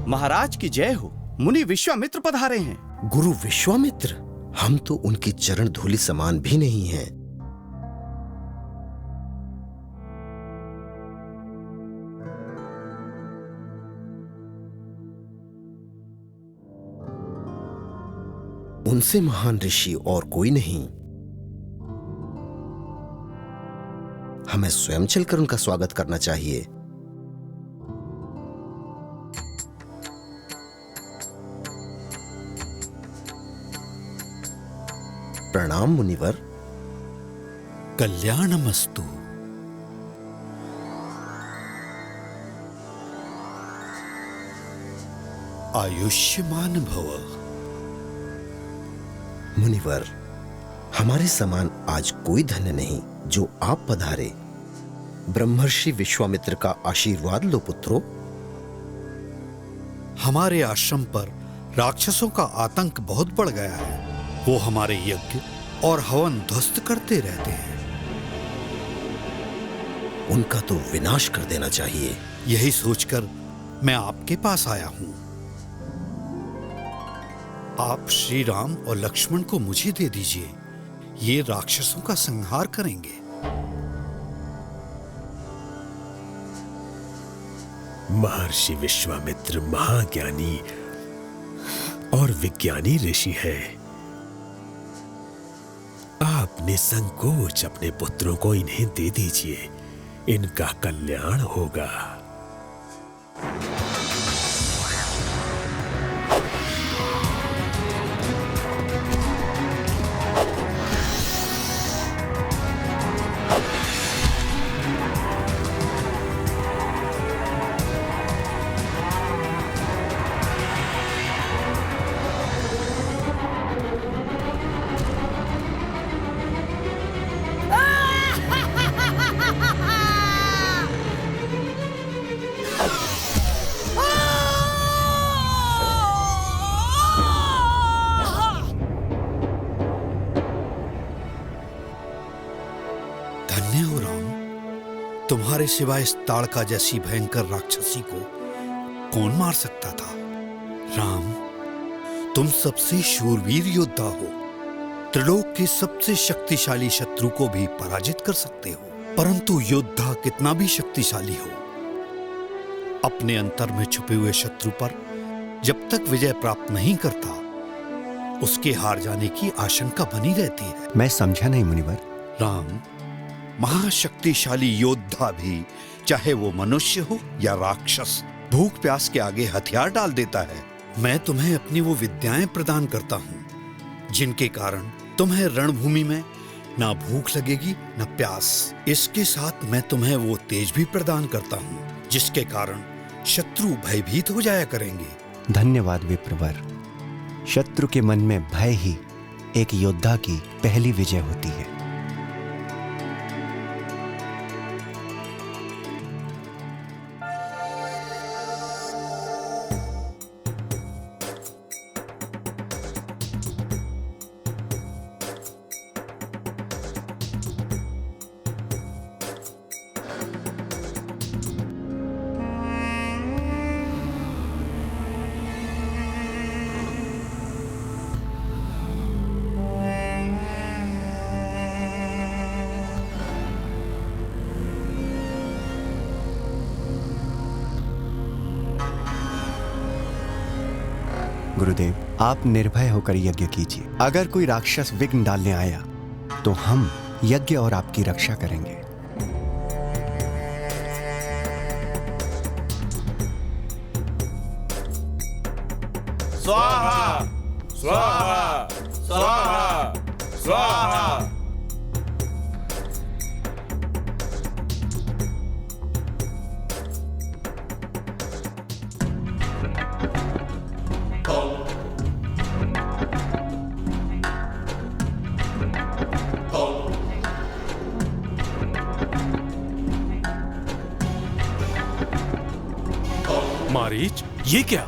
महाराज की जय हो। मुनि विश्वामित्र पधारे हैं। गुरु विश्वामित्र? हम तो उनकी चरण धूलि समान भी नहीं हैं। उनसे महान ऋषि और कोई नहीं। हमें स्वयं चलकर उनका स्वागत करना चाहिए। प्रणाम मुनिवर। कल्याणमस्तु। आयुष्मान भव। मुनिवर, हमारे समान आज कोई धन्य नहीं जो आप पधारे। ब्रह्मर्षि विश्वामित्र का आशीर्वाद लो पुत्रो। हमारे आश्रम पर राक्षसों का आतंक बहुत बढ़ गया है। वो हमारे यज्ञ और हवन ध्वस्त करते रहते हैं। उनका तो विनाश कर देना चाहिए। यही सोचकर मैं आपके पास आया हूं। आप श्री राम और लक्ष्मण को मुझे दे दीजिए। ये राक्षसों का संहार करेंगे। महर्षि विश्वामित्र महाज्ञानी और विज्ञानी ऋषि है। आप निसंकोच अपने पुत्रों को इन्हें दे दीजिए। इनका कल्याण होगा। धन्य हो राम। तुम्हारे सिवाय इस ताड़का जैसी भयंकर राक्षसी को कौन मार सकता था? राम, तुम सबसे शूरवीर योद्धा हो। त्रिलोक के सबसे शक्तिशाली शत्रु को भी पराजित कर सकते हो। परंतु योद्धा कितना भी शक्तिशाली हो, अपने अंतर में छुपे हुए शत्रु पर जब तक विजय प्राप्त नहीं करता, उसके हार जाने की आशंका बनी रहती है। मैं समझा नहीं मुनिवर। राम, महाशक्तिशाली योद्धा भी, चाहे वो मनुष्य हो या राक्षस, भूख प्यास के आगे हथियार डाल देता है। मैं तुम्हें अपनी वो विद्याएं प्रदान करता हूं जिनके कारण तुम्हें रणभूमि में ना भूख लगेगी ना प्यास। इसके साथ मैं तुम्हें वो तेज भी प्रदान करता हूं जिसके कारण शत्रु भयभीत हो जाया करेंगे। धन्यवाद विप्रवर। शत्रु के मन में भय ही एक योद्धा की पहली विजय होती है। गुरुदेव, आप निर्भय होकर यज्ञ कीजिए। अगर कोई राक्षस विघ्न डालने आया तो हम यज्ञ और आपकी रक्षा करेंगे। स्वाहा स्वाहा स्वाहा स्वाहा। मारीच, ये क्या?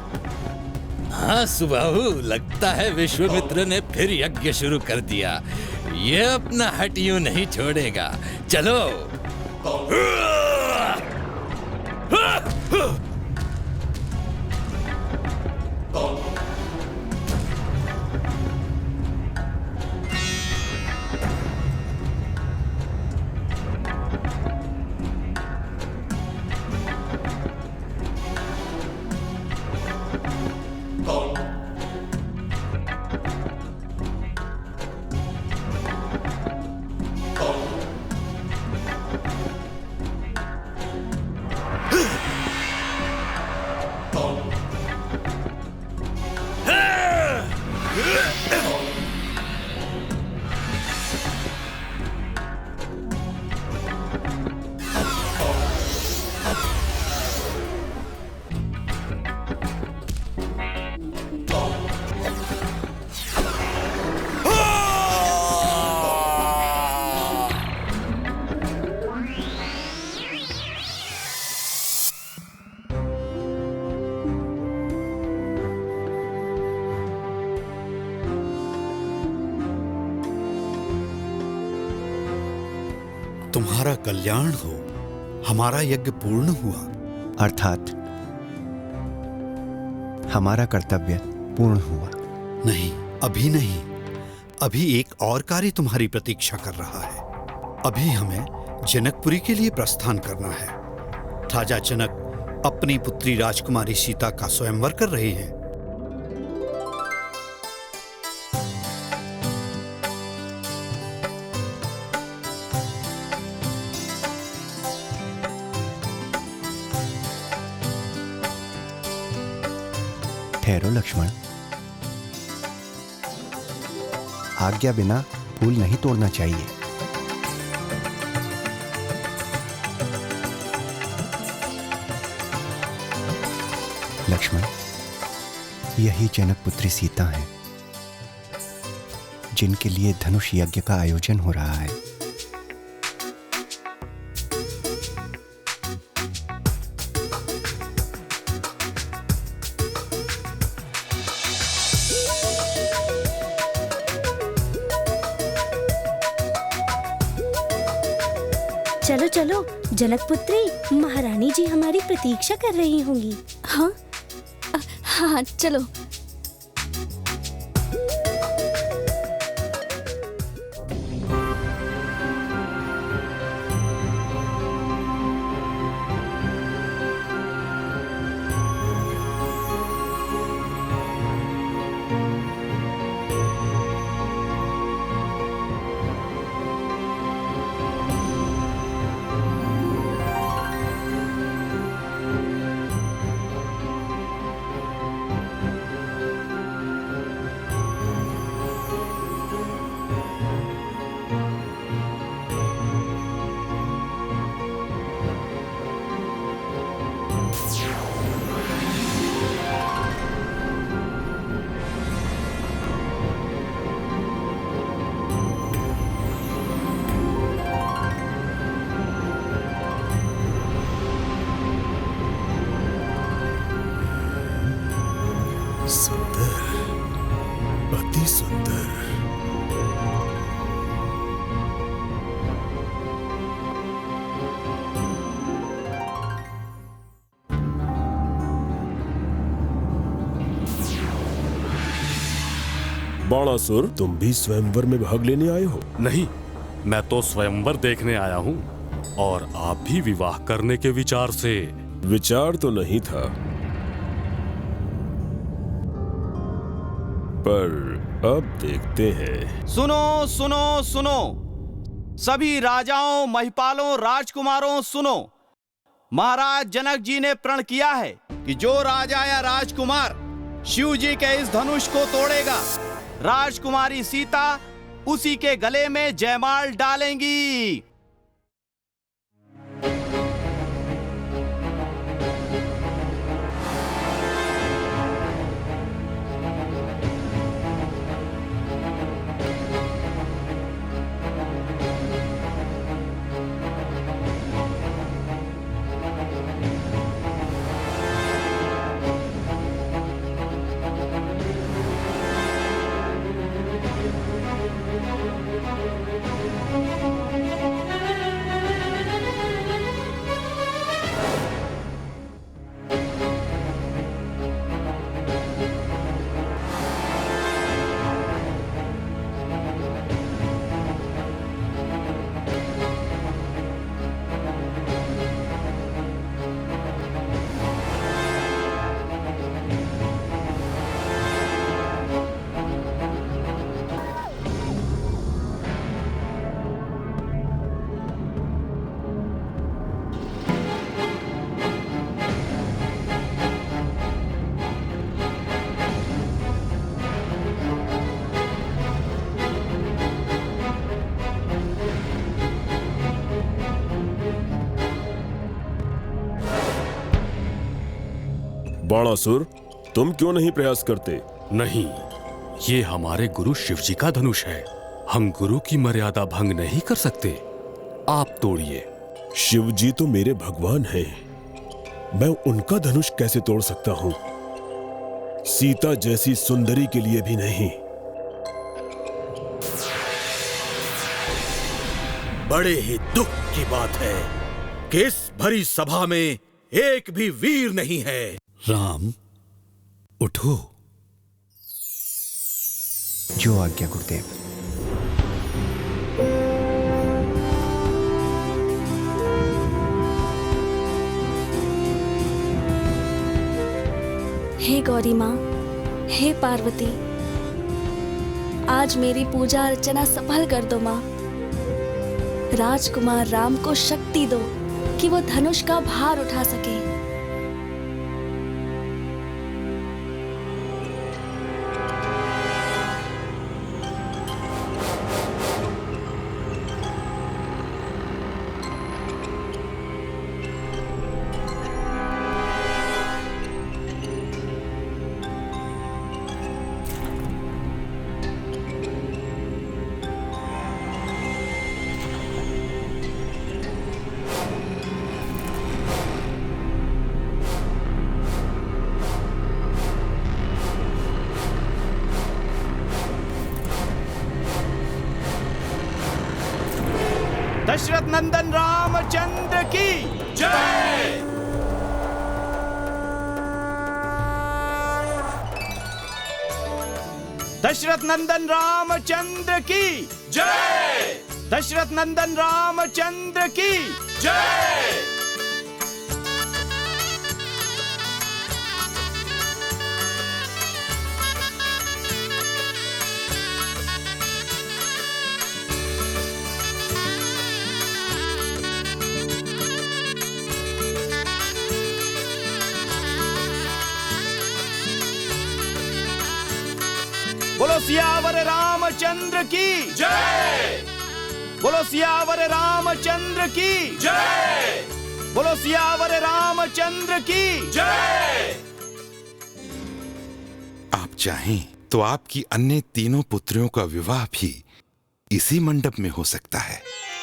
हाँ सुबाहु, लगता है विश्वामित्र ने फिर यज्ञ शुरू कर दिया। ये अपना हट यूं नहीं छोड़ेगा। चलो। तुम्हारा कल्याण हो, हमारा यज्ञ पूर्ण हुआ। अर्थात हमारा कर्तव्य पूर्ण हुआ। नहीं, अभी नहीं। अभी एक और कार्य तुम्हारी प्रतीक्षा कर रहा है। अभी हमें जनकपुरी के लिए प्रस्थान करना है। राजा जनक अपनी पुत्री राजकुमारी सीता का स्वयंवर कर रहे हैं। ठहरो लक्ष्मण, आज्ञा बिना फूल नहीं तोड़ना चाहिए। लक्ष्मण, यही जनक पुत्री सीता हैं, जिनके लिए धनुष यज्ञ का आयोजन हो रहा है। चलो चलो जनक पुत्री, महारानी जी हमारी प्रतीक्षा कर रही होंगी। हाँ हाँ चलो। सुंदर, अति सुंदर। बाणासुर, तुम भी स्वयंवर में भाग लेने आए हो? नहीं, मैं तो स्वयंवर देखने आया हूँ, और आप भी विवाह करने के विचार से। विचार तो नहीं था, पर अब देखते हैं। सुनो सुनो सुनो, सभी राजाओं, महिपालों, राजकुमारों सुनो। महाराज जनक जी ने प्रण किया है कि जो राजा या राजकुमार शिव जी के इस धनुष को तोड़ेगा, राजकुमारी सीता उसी के गले में जयमाल डालेंगी। बाणासुर, तुम क्यों नहीं प्रयास करते? नहीं, ये हमारे गुरु शिव जी का धनुष है। हम गुरु की मर्यादा भंग नहीं कर सकते। आप तोड़िए। शिव जी तो मेरे भगवान हैं, मैं उनका धनुष कैसे तोड़ सकता हूं? सीता जैसी सुंदरी के लिए भी नहीं। बड़े ही दुख की बात है कि इस भरी सभा में एक भी वीर नहीं है। राम, उठो। जो आज्ञा गुरुदेव। हे गौरी माँ, हे पार्वती, आज मेरी पूजा अर्चना सफल कर दो माँ। राजकुमार राम को शक्ति दो कि वो धनुष का भार उठा सके। दशरथ नंदन रामचंद्र की जय। दशरथ नंदन रामचंद्र की जय। दशरथ नंदन रामचंद्र की जय। बोलो सियावर रामचंद्र की जय। बोलो सियावर रामचंद्र की जय। बोलो सियावर रामचंद्र की जय। आप चाहें तो आपकी अन्य तीनों पुत्रियों का विवाह भी इसी मंडप में हो सकता है।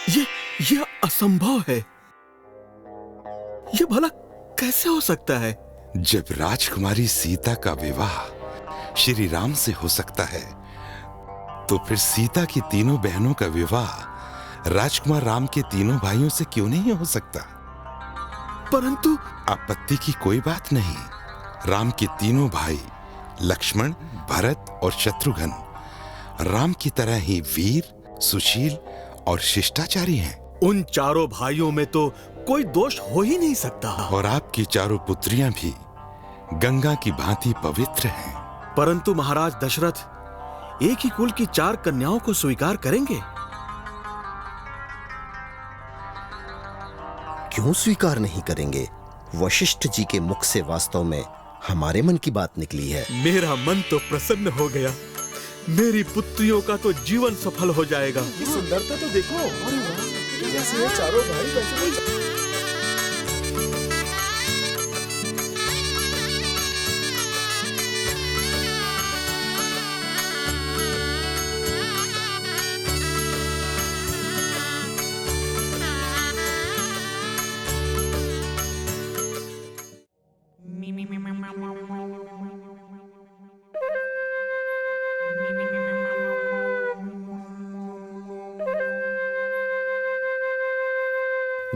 ये असंभव है। ये भला कैसे हो सकता है? जब राजकुमारी सीता का विवाह श्री राम से हो सकता है, तो फिर सीता की तीनों बहनों का विवाह राजकुमार राम के तीनों भाइयों से क्यों नहीं हो सकता? परंतु आपत्ति की कोई बात नहीं। राम के तीनों भाई लक्ष्मण, भरत और शत्रुघ्न राम की तरह ही वीर, सुशील और शिष्टाचारी हैं। उन चारों भाइयों में तो कोई दोष हो ही नहीं सकता। और आपकी चारों पुत्रियां भी गंगा की भांति पवित्र हैं। परंतु महाराज दशरथ एक ही कुल की 4 कन्याओं को स्वीकार करेंगे? क्यों स्वीकार नहीं करेंगे? वशिष्ठ जी के मुख से वास्तव में हमारे मन की बात निकली है। मेरा मन तो प्रसन्न हो गया। मेरी पुत्रियों का तो जीवन सफल हो जाएगा। ये सुंदरता तो देखो। अरे वाह, जैसे ये चारों भाई वैसे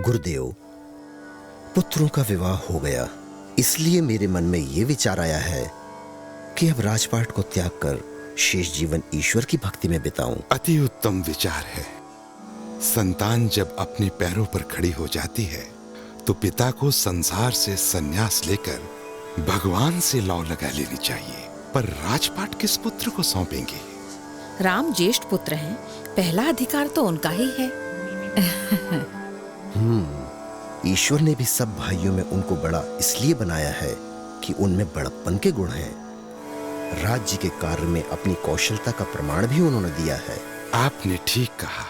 गुरुदेव, पुत्रों का विवाह हो गया, इसलिए मेरे मन में यह विचार आया है कि अब राजपाट को त्याग कर शेष जीवन ईश्वर की भक्ति में बिताऊं। अति उत्तम विचार है। संतान जब अपने पैरों पर खड़ी हो जाती है, तो पिता को संसार से संन्यास लेकर भगवान से लौ लगा लेनी चाहिए। पर राजपाट किस पुत्र को सौंपेंगे? राम ज्येष्ठ पुत्र हैं, पहला अधिकार तो उनका ही है। ईश्वर ने भी सब भाइयों में उनको बड़ा इसलिए बनाया है कि उनमें बड़प्पन के गुण हैं। राज्य के कार्य में अपनी कौशलता का प्रमाण भी उन्होंने दिया है। आपने ठीक कहा।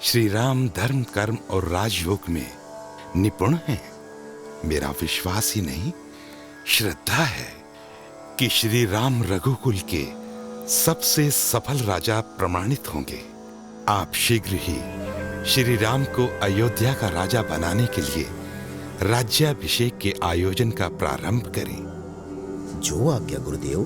श्री राम धर्म, कर्म और राजयोग में निपुण हैं। मेरा विश्वास ही नहीं, श्रद्धा है कि श्री राम रघुकुल के सबसे सफल राजा प्रमाणित होंगे। आप शीघ्र ही श्री राम को अयोध्या का राजा बनाने के लिए राज्याभिषेक के आयोजन का प्रारंभ करें। जो आज्ञा गुरुदेव।